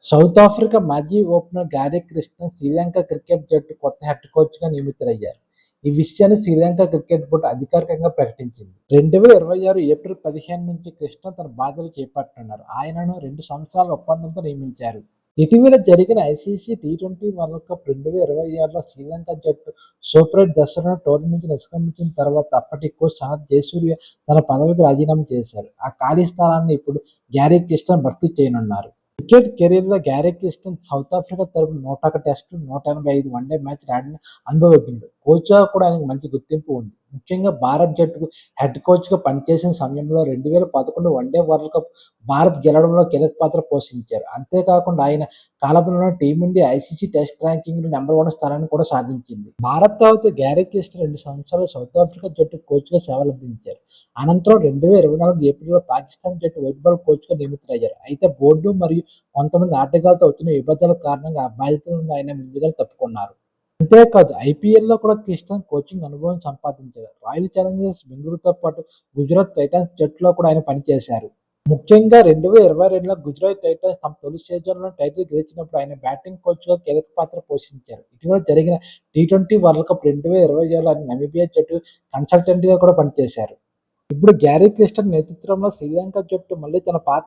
South Africa మాజీ opener Gary క్రిస్టన్ Sri Lanka cricket జట్టు కొత్త హెడ్ కోచ్గా నియమితులయ్యారు. ఈ విషయాన్ని శ్రీలంక క్రికెట్ బోర్డు అధికారికంగా ప్రకటించింది. 2026 ఏప్రిల్ 15 నుంచి క్రిస్టన్ తన బాధ్యతలు చేపట్టనున్నారు. ఆయనను 2 సంవత్సరాల ఒప్పందంతో నియమించారు. ఇటీవల జరిగిన ఐసీసీ టీ20 వరల్డ్ కప్ 2026లో శ్రీలంక జట్టు సూపర్ 8 దశలను టోర్నీ నుంచి నిష్క్రమించిన తర్వాత అప్పటి కోచ్ సనత్ జయసూర్య తన పదవికి రాజీనామా చేశారు. ఆ ఖాళీ స్థానాన్ని ఇప్పుడు గ్యారీ క్రిస్టన్ భర్తీ చేయనున్నారు. క్రికెట్ కెరీర్లో గ్యారీ క్రిస్టన్ సౌత్ ఆఫ్రికా తరపున 101 టెస్టులు, 185 వన్డే మ్యాచ్లు ఆడిన అనుభవజ్ఞుడు. కోచ్గా కూడా ఆయనకు మంచి గుర్తింపు ఉంది. ముఖ్యంగా భారత్ జట్టుకు హెడ్ కోచ్గా పనిచేసిన సమయంలో 2011 వన్డే వరల్డ్ కప్ భారత్ గెలవడంలో కీలక పాత్ర పోషించారు. అంతేకాకుండా ఆయన కాలంలోనే టీమిండియా ఐసీసీ టెస్ట్ ర్యాంకింగ్లో నెంబర్ 1 స్థానాన్ని కూడా సాధించింది. భారత్ తర్వాత గ్యారీ క్రిస్టన్ 2 సంవత్సరాలు సౌత్ ఆఫ్రికా జట్టుకు కోచ్గా సేవలందించారు. అనంతరం 2024 ఏప్రిల్లో పాకిస్తాన్ జట్టు వైట్ బాల్ కోచ్గా నియమితులయ్యారు. అయితే బోర్డు మరియు కొంతమంది ఆటగాళ్లతో వచ్చిన విభేదాల కారణంగా ఆ బాధ్యతల నుండి ఆయన ముందుగానే తప్పుకున్నారు. అంతేకాదు ఐపీఎల్లో కూడా క్రిస్టన్ కోచింగ్ అనుభవం సంపాదించారు. రాయల్ ఛాలెంజర్స్ బెంగళూరుతో పాటు గుజరాత్ టైటాన్స్ జట్టులో కూడా ఆయన పనిచేశారు. ముఖ్యంగా 2022లో గుజరాత్ టైటాన్స్ తమ తొలి సీజన్లో టైటిల్ గెలిచినప్పుడు ఆయన బ్యాటింగ్ కోచ్గా కీలక పాత్ర పోషించారు. ఇటీవల జరిగిన టీ20 వరల్డ్ కప్ 2026లో ఆయన నమీబియా జట్టు కన్సల్టెంట్గా కూడా పనిచేశారు. ఇప్పుడు గ్యారీ క్రిస్టన్ నేతృత్వంలో శ్రీలంక జట్టు మళ్ళీ తన పాత